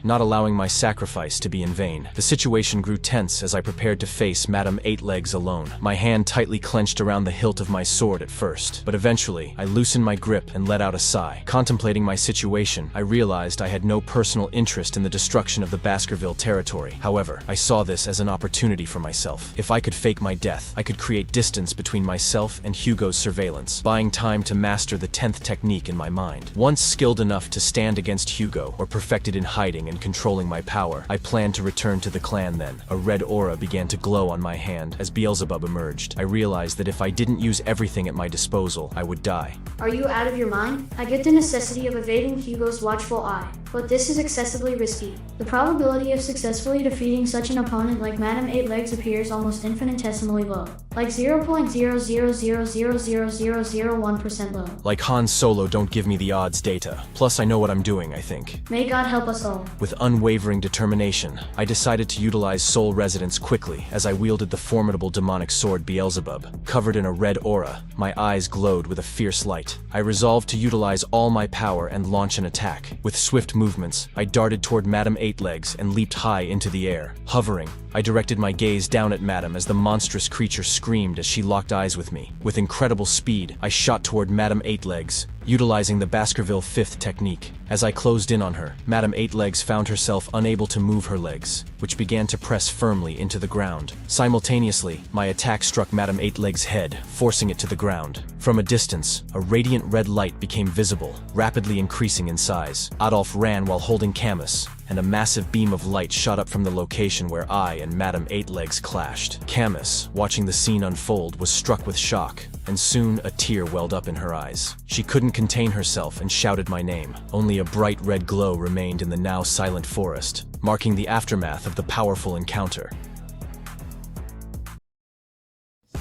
not allowing my sacrifice to be in vain. The situation grew tense as I prepared to face Madame Eight-Legs alone. My hand tightly clenched around the hilt of my sword at first, but eventually I loosened my grip and let out a sigh. Contemplating my situation, I realized I had no personal interest in the destruction of the Baskerville territory. However, I saw this as an opportunity for myself. If I could fake my death, I could create distance between myself and Hugo's surveillance, buying time to master the 10th technique in my mind. Once skilled enough to stand against Hugo, or perfected in hiding and controlling my power, I planned to return to the clan then. A red aura began to glow on my hand as Beelzebub emerged. I realized that if I didn't use everything at my disposal, I would die. Are you out of your mind? I get the necessity of evading Hugo's watchful eye, but this is excessively risky. The probability of successfully defeating such an opponent like Madame Eight-Legs appears almost infinitesimally low, like 0.000000001% low. Like Han Solo, don't give me the odds data. Plus I know what I'm doing, I think. May God help us all. With unwavering determination, I decided to utilize soul resonance quickly as I wielded the formidable demonic sword Beelzebub. Covered in a red aura, my eyes glowed with a fierce light. I resolved to utilize all my power and launch an attack. With swift movements, I darted toward Madame Eight-Legs and leaped high into the air. Hovering, I directed my gaze down at Madame as the monstrous creature screamed as she locked eyes with me. With incredible speed, I shot toward Madame Eight-Legs, utilizing the Baskerville 5th technique. As I closed in on her, Madame Eight-Legs found herself unable to move her legs, which began to press firmly into the ground. Simultaneously, my attack struck Madame Eight-Legs' head, forcing it to the ground. From a distance, a radiant red light became visible, rapidly increasing in size. Adolf ran while holding Camus, and a massive beam of light shot up from the location where I and Madame Eight-Legs clashed. Camus, watching the scene unfold, was struck with shock, and soon a tear welled up in her eyes. She couldn't contain herself and shouted my name. Only a bright red glow remained in the now silent forest, marking the aftermath of the powerful encounter.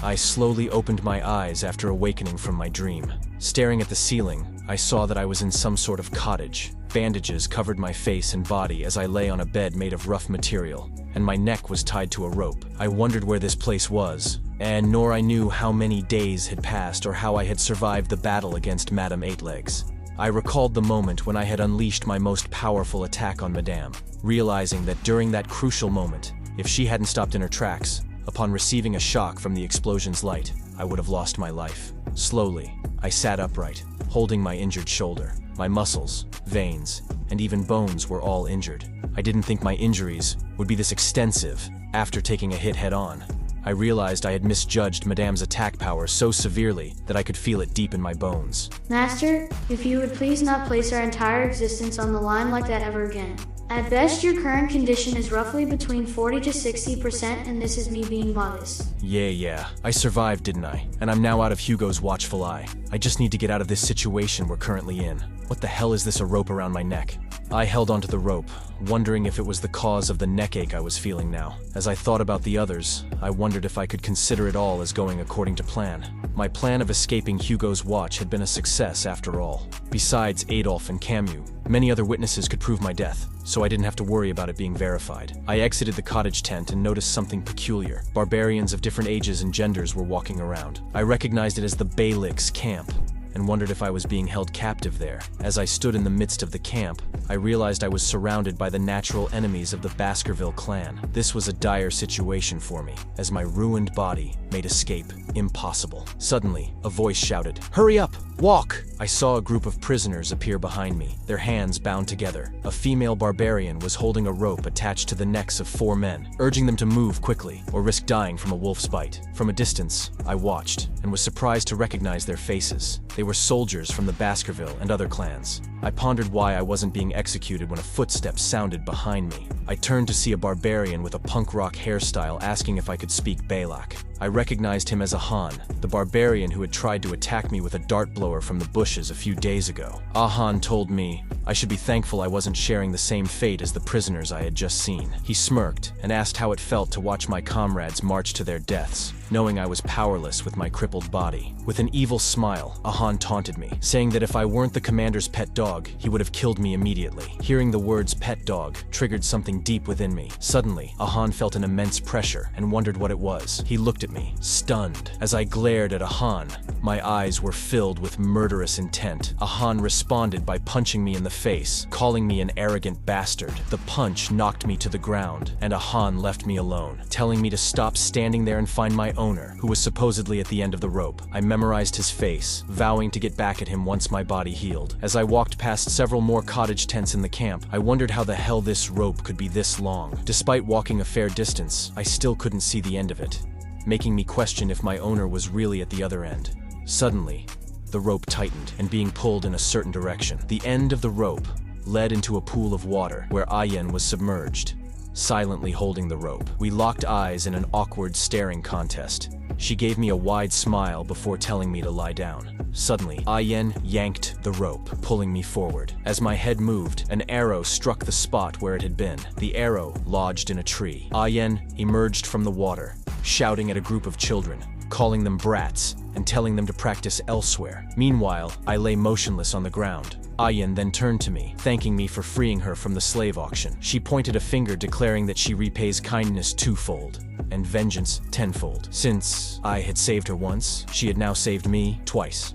I slowly opened my eyes after awakening from my dream. Staring at the ceiling, I saw that I was in some sort of cottage. Bandages covered my face and body as I lay on a bed made of rough material, and my neck was tied to a rope. I wondered where this place was, and nor I knew how many days had passed or how I had survived the battle against Madame Eight-Legs. I recalled the moment when I had unleashed my most powerful attack on Madame, realizing that during that crucial moment, if she hadn't stopped in her tracks, upon receiving a shock from the explosion's light, I would have lost my life. Slowly, I sat upright, holding my injured shoulder. My muscles, veins, and even bones were all injured. I didn't think my injuries would be this extensive after taking a hit head-on. I realized I had misjudged Madame's attack power so severely that I could feel it deep in my bones. Master, if you would please not place our entire existence on the line like that ever again. At best, your current condition is roughly between 40 to 60%, and this is me being modest. Yeah. I survived, didn't I? And I'm now out of Hugo's watchful eye. I just need to get out of this situation we're currently in. What the hell is this, a rope around my neck? I held onto the rope, wondering if it was the cause of the neck ache I was feeling now. As I thought about the others, I wondered if I could consider it all as going according to plan. My plan of escaping Hugo's watch had been a success after all. Besides Adolf and Camus, many other witnesses could prove my death, so I didn't have to worry about it being verified. I exited the cottage tent and noticed something peculiar. Barbarians of different ages and genders were walking around. I recognized it as the Beylik's camp, and wondered if I was being held captive there. As I stood in the midst of the camp, I realized I was surrounded by the natural enemies of the Baskerville clan. This was a dire situation for me, as my ruined body made escape impossible. Suddenly, a voice shouted, "Hurry up! Walk!" I saw a group of prisoners appear behind me, their hands bound together. A female barbarian was holding a rope attached to the necks of 4 men, urging them to move quickly or risk dying from a wolf's bite. From a distance, I watched and was surprised to recognize their faces. They were soldiers from the Baskerville and other clans. I pondered why I wasn't being executed when a footstep sounded behind me. I turned to see a barbarian with a punk rock hairstyle asking if I could speak Beylik. I recognized him as Ahan, the barbarian who had tried to attack me with a dart blower from the bushes a few days ago. Ahan told me I should be thankful I wasn't sharing the same fate as the prisoners I had just seen. He smirked and asked how it felt to watch my comrades march to their deaths, knowing I was powerless with my crippled body. With an evil smile, Ahan taunted me, saying that if I weren't the commander's pet dog, he would have killed me immediately. Hearing the words pet dog triggered something deep within me. Suddenly, Ahan felt an immense pressure and wondered what it was. He looked at at me, stunned. As I glared at Ahan, my eyes were filled with murderous intent. Ahan responded by punching me in the face, calling me an arrogant bastard. The punch knocked me to the ground, and Ahan left me alone, telling me to stop standing there and find my owner, who was supposedly at the end of the rope. I memorized his face, vowing to get back at him once my body healed. As I walked past several more cottage tents in the camp, I wondered how the hell this rope could be this long. Despite walking a fair distance, I still couldn't see the end of it, making me question if my owner was really at the other end. Suddenly, the rope tightened and being pulled in a certain direction. The end of the rope led into a pool of water where Ayen was submerged, silently holding the rope. We locked eyes in an awkward staring contest. She gave me a wide smile before telling me to lie down. Suddenly, Ayen yanked the rope, pulling me forward. As my head moved, an arrow struck the spot where it had been. The arrow lodged in a tree. Ayen emerged from the water, shouting at a group of children, calling them brats and telling them to practice elsewhere. Meanwhile, I lay motionless on the ground. Ayen then turned to me, thanking me for freeing her from the slave auction. She pointed a finger, declaring that she repays kindness twofold and vengeance tenfold. Since I had saved her once, she had now saved me twice.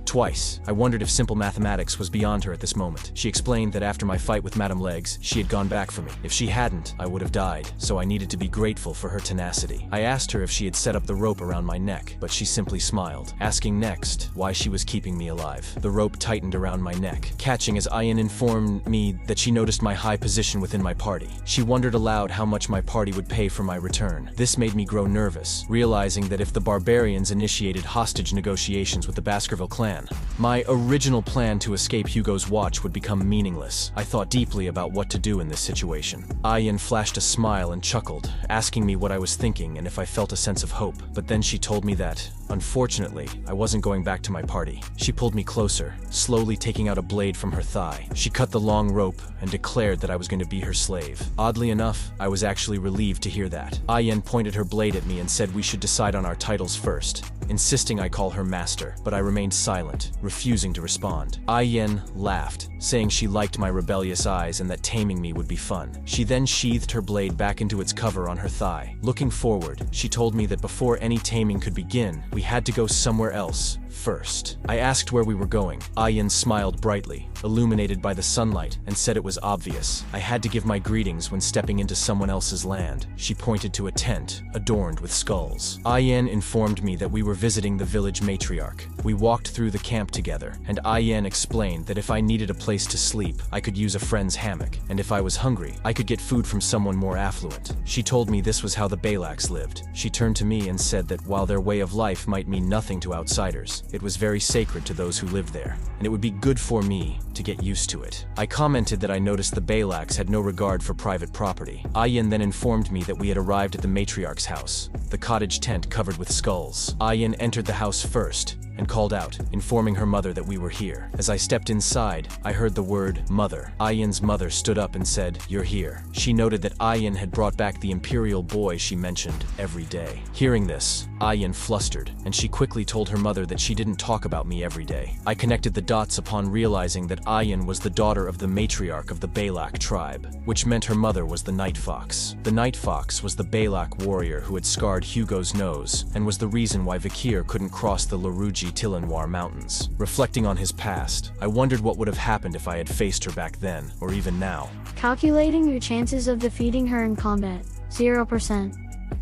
I wondered if simple mathematics was beyond her at this moment. She explained that after my fight with Madame Legs, she had gone back for me. If she hadn't, I would have died, so I needed to be grateful for her tenacity. I asked her if she had set up the rope around my neck, but she simply smiled, asking next why she was keeping me alive. The rope tightened around my neck, catching as Ayen informed me that she noticed my high position within my party. She wondered aloud how much my party would pay for my return. This made me grow nervous, realizing that if the barbarians initiated hostage negotiations with the Baskerville clan, my original plan to escape Hugo's watch would become meaningless. I thought deeply about what to do in this situation. Ayen flashed a smile and chuckled, asking me what I was thinking and if I felt a sense of hope. But then she told me that, unfortunately, I wasn't going back to my party. She pulled me closer, slowly taking out a blade from her thigh. She cut the long rope and declared that I was going to be her slave. Oddly enough, I was actually relieved to hear that. Ayen pointed her blade at me and said we should decide on our titles first, insisting I call her master, but I remained silent, refusing to respond. Ayen laughed, saying she liked my rebellious eyes and that taming me would be fun. She then sheathed her blade back into its cover on her thigh. Looking forward, she told me that before any taming could begin, we had to go somewhere else first. I asked where we were going. Ayen smiled brightly, illuminated by the sunlight, and said it was obvious. I had to give my greetings when stepping into someone else's land. She pointed to a tent adorned with skulls. Ayen informed me that we were visiting the village matriarch. We walked through the camp together, and Ayen explained that if I needed a place to sleep, I could use a friend's hammock, and if I was hungry, I could get food from someone more affluent. She told me this was how the Balaks lived. She turned to me and said that while their way of life might mean nothing to outsiders, it was very sacred to those who lived there, and it would be good for me to get used to it. I commented that I noticed the Balaks had no regard for private property. Ayen then informed me that we had arrived at the matriarch's house, the cottage tent covered with skulls. Ayen entered the house first and called out, informing her mother that we were here. As I stepped inside, I heard the word mother. Ayen's mother stood up and said, "You're here." She noted that Ayen had brought back the imperial boy she mentioned every day. Hearing this, Ayen flustered, and she quickly told her mother that she didn't talk about me every day. I connected the dots upon realizing that Ayen was the daughter of the matriarch of the Balak tribe, which meant her mother was the Night Fox. The Night Fox was the Balak warrior who had scarred Hugo's nose, and was the reason why Vikir couldn't cross the Laruji-Tilanoir mountains. Reflecting on his past, I wondered what would have happened if I had faced her back then, or even now. Calculating your chances of defeating her in combat, 0%.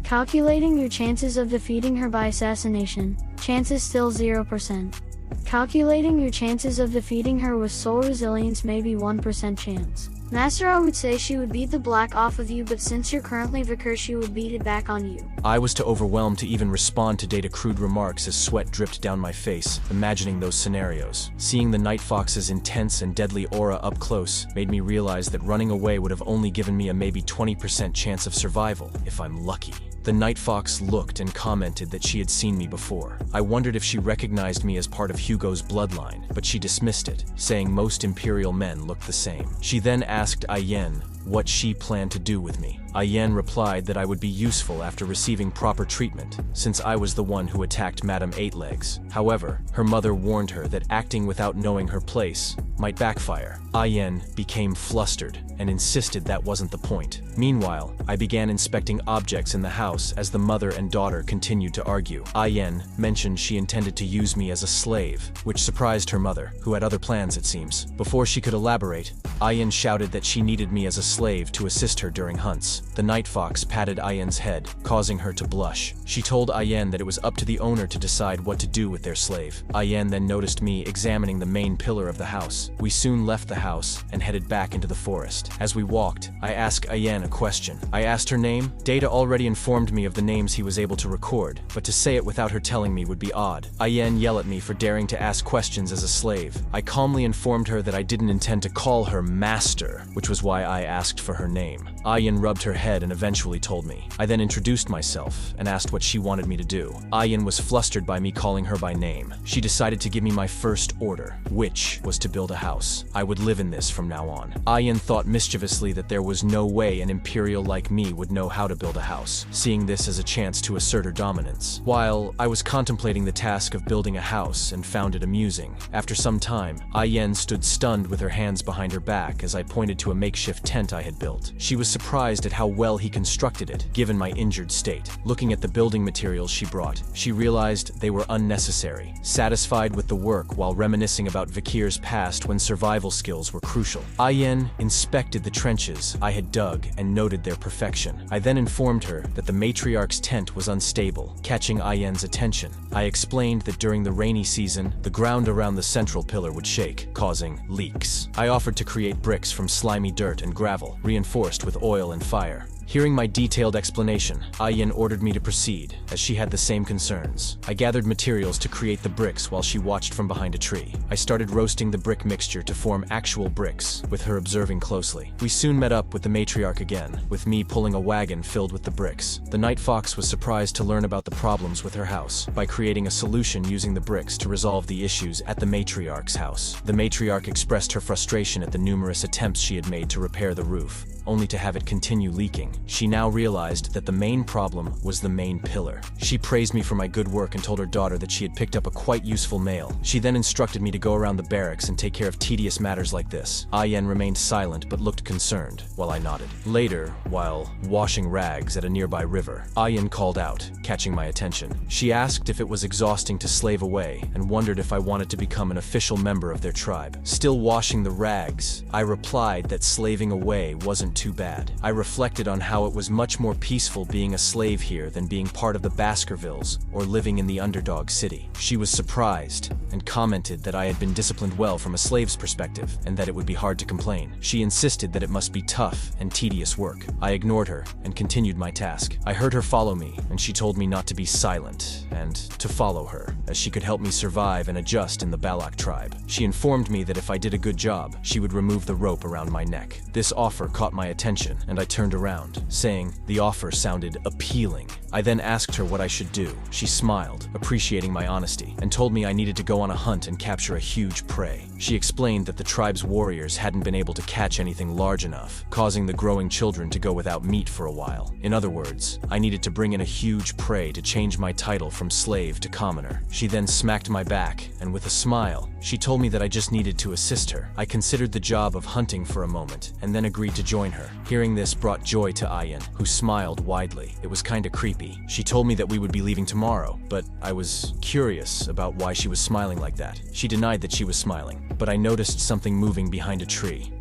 Calculating your chances of defeating her by assassination, chances still 0%. Calculating your chances of defeating her with soul resilience, maybe 1% chance. Master, would say she would beat the black off of you, but since you're currently Vikir, she would beat it back on you. I was too overwhelmed to even respond to Data crude remarks as sweat dripped down my face, imagining those scenarios. Seeing the Night Fox's intense and deadly aura up close made me realize that running away would have only given me a maybe 20% chance of survival, if I'm lucky. The Night Fox looked and commented that she had seen me before. I wondered if she recognized me as part of Hugo's bloodline, but she dismissed it, saying most Imperial men looked the same. She then asked Ayen what she planned to do with me. Ayen replied that I would be useful after receiving proper treatment, since I was the one who attacked Madame Eightlegs. However, her mother warned her that acting without knowing her place might backfire. Ayen became flustered and insisted that wasn't the point. Meanwhile, I began inspecting objects in the house as the mother and daughter continued to argue. Ayen mentioned she intended to use me as a slave, which surprised her mother, who had other plans it seems. Before she could elaborate, Ayen shouted that she needed me as a slave to assist her during hunts. The night fox patted Ayen's head, causing her to blush. She told Ayen that it was up to the owner to decide what to do with their slave. Ayen then noticed me examining the main pillar of the house. We soon left the house and headed back into the forest. As we walked, I asked Ayen a question. I asked her name. Data already informed me of the names he was able to record, but to say it without her telling me would be odd. Ayen yelled at me for daring to ask questions as a slave. I calmly informed her that I didn't intend to call her master, which was why I asked for her name. Ayen rubbed her head and eventually told me. I then introduced myself and asked what she wanted me to do. Ayen was flustered by me calling her by name. She decided to give me my first order, which was to build a house. I would live in this from now on. Ayen thought mischievously that there was no way an Imperial like me would know how to build a house, seeing this as a chance to assert her dominance. While I was contemplating the task of building a house and found it amusing, after some time, Ayen stood stunned with her hands behind her back as I pointed to a makeshift tent I had built. She was surprised at how well he constructed it, given my injured state. Looking at the building materials she brought, she realized they were unnecessary. Satisfied with the work while reminiscing about Vikir's past when survival skills were crucial, Ayen inspected the trenches I had dug and noted their perfection. I then informed her that the matriarch's tent was unstable, catching Ayen's attention. I explained that during the rainy season, the ground around the central pillar would shake, causing leaks. I offered to create bricks from slimy dirt and gravel, reinforced with oil and fire. Hearing my detailed explanation, Ayen ordered me to proceed, as she had the same concerns. I gathered materials to create the bricks while she watched from behind a tree. I started roasting the brick mixture to form actual bricks, with her observing closely. We soon met up with the matriarch again, with me pulling a wagon filled with the bricks. The night fox was surprised to learn about the problems with her house, by creating a solution using the bricks to resolve the issues at the matriarch's house. The matriarch expressed her frustration at the numerous attempts she had made to repair the roof, only to have it continue leaking. She now realized that the main problem was the main pillar. She praised me for my good work and told her daughter that she had picked up a quite useful mail. She then instructed me to go around the barracks and take care of tedious matters like this. Ayen remained silent but looked concerned, while I nodded. Later, while washing rags at a nearby river, Ayen called out, catching my attention. She asked if it was exhausting to slave away and wondered if I wanted to become an official member of their tribe. Still washing the rags, I replied that slaving away wasn't too bad. I reflected on how it was much more peaceful being a slave here than being part of the Baskervilles or living in the underdog city. She was surprised and commented that I had been disciplined well from a slave's perspective and that it would be hard to complain. She insisted that it must be tough and tedious work. I ignored her and continued my task. I heard her follow me, and she told me not to be silent and to follow her, as she could help me survive and adjust in the Balak tribe. She informed me that if I did a good job, she would remove the rope around my neck. This offer caught my attention, and I turned around, saying the offer sounded appealing. I then asked her what I should do. She smiled, appreciating my honesty, and told me I needed to go on a hunt and capture a huge prey. She explained that the tribe's warriors hadn't been able to catch anything large enough, causing the growing children to go without meat for a while. In other words, I needed to bring in a huge prey to change my title from slave to commoner. She then smacked my back, and with a smile, she told me that I just needed to assist her. I considered the job of hunting for a moment, and then agreed to join her. Hearing this brought joy to Ayen, who smiled widely. It was kinda creepy. She told me that we would be leaving tomorrow, but I was curious about why she was smiling like that. She denied that she was smiling, but I noticed something moving behind a tree.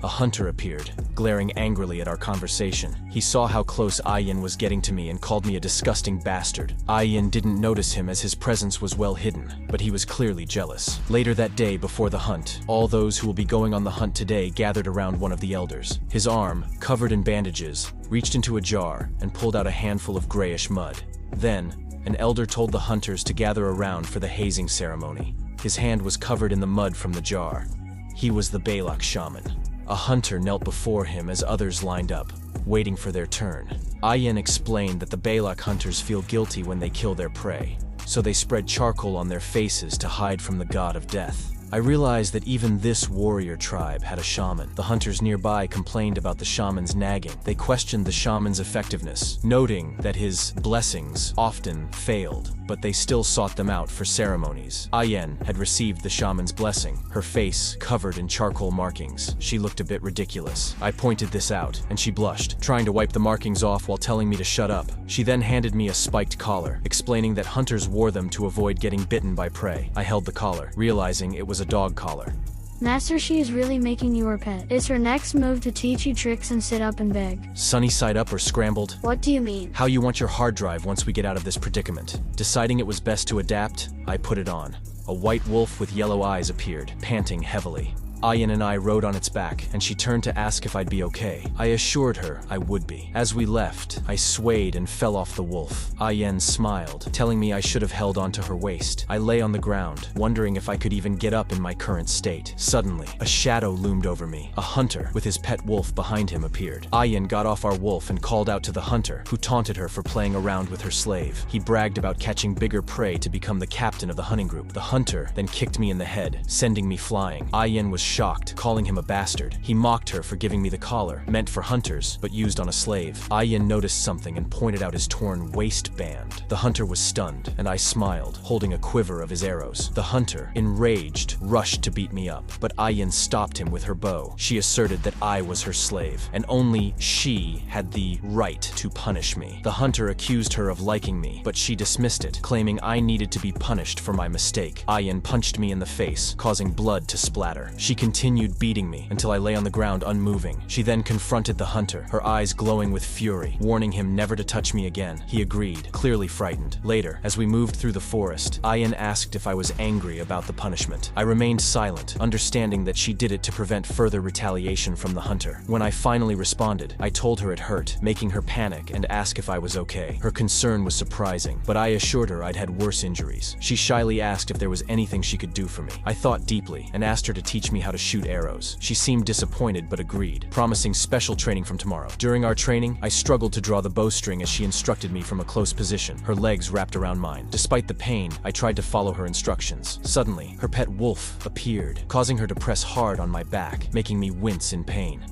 A hunter appeared, glaring angrily at our conversation. He saw how close Ayen was getting to me and called me a disgusting bastard. Ayen didn't notice him as his presence was well hidden, but he was clearly jealous. Later that day, before the hunt, all those who will be going on the hunt today gathered around one of the elders. His arm, covered in bandages, reached into a jar and pulled out a handful of grayish mud. Then, an elder told the hunters to gather around for the hazing ceremony. His hand was covered in the mud from the jar. He was the Balak shaman. A hunter knelt before him as others lined up, waiting for their turn. Ayen explained that the Balak hunters feel guilty when they kill their prey, so they spread charcoal on their faces to hide from the god of death. I realized that even this warrior tribe had a shaman. The hunters nearby complained about the shaman's nagging. They questioned the shaman's effectiveness, noting that his blessings often failed, but they still sought them out for ceremonies. Ayen had received the shaman's blessing, her face covered in charcoal markings. She looked a bit ridiculous. I pointed this out, and she blushed, trying to wipe the markings off while telling me to shut up. She then handed me a spiked collar, explaining that hunters wore them to avoid getting bitten by prey. I held the collar, realizing it was a dog collar. Master, she is really making you her pet. Is her next move to teach you tricks and sit up and beg? Sunny side up or scrambled? What do you mean? How you want your hard drive once we get out of this predicament. Deciding it was best to adapt, I put it on. A white wolf with yellow eyes appeared, panting heavily. Ayen and I rode on its back, and she turned to ask if I'd be okay. I assured her I would be. As we left, I swayed and fell off the wolf. Ayen smiled, telling me I should have held onto her waist. I lay on the ground, wondering if I could even get up in my current state. Suddenly, a shadow loomed over me. A hunter, with his pet wolf behind him, appeared. Ayen got off our wolf and called out to the hunter, who taunted her for playing around with her slave. He bragged about catching bigger prey to become the captain of the hunting group. The hunter then kicked me in the head, sending me flying. Ayen was shocked, calling him a bastard. He mocked her for giving me the collar, meant for hunters, but used on a slave. Ayen noticed something and pointed out his torn waistband. The hunter was stunned, and I smiled, holding a quiver of his arrows. The hunter, enraged, rushed to beat me up, but Ayen stopped him with her bow. She asserted that I was her slave, and only she had the right to punish me. The hunter accused her of liking me, but she dismissed it, claiming I needed to be punished for my mistake. Ayen punched me in the face, causing blood to splatter. She continued beating me until I lay on the ground unmoving. She then confronted the hunter, her eyes glowing with fury, warning him never to touch me again. He agreed, clearly frightened. Later, as we moved through the forest, Ayen asked if I was angry about the punishment. I remained silent, understanding that she did it to prevent further retaliation from the hunter. When I finally responded, I told her it hurt, making her panic and ask if I was okay. Her concern was surprising, but I assured her I'd had worse injuries. She shyly asked if there was anything she could do for me. I thought deeply and asked her to teach me how to shoot arrows. She seemed disappointed but agreed, promising special training from tomorrow. During our training, I struggled to draw the bowstring as she instructed me from a close position, her legs wrapped around mine. Despite the pain, I tried to follow her instructions. Suddenly, her pet wolf appeared, causing her to press hard on my back, making me wince in pain.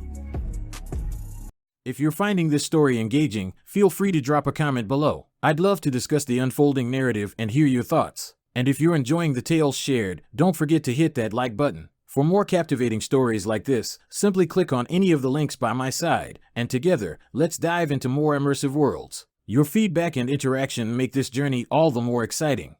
If you're finding this story engaging, feel free to drop a comment below. I'd love to discuss the unfolding narrative and hear your thoughts. And if you're enjoying the tales shared, don't forget to hit that like button. For more captivating stories like this, simply click on any of the links by my side, and together, let's dive into more immersive worlds. Your feedback and interaction make this journey all the more exciting.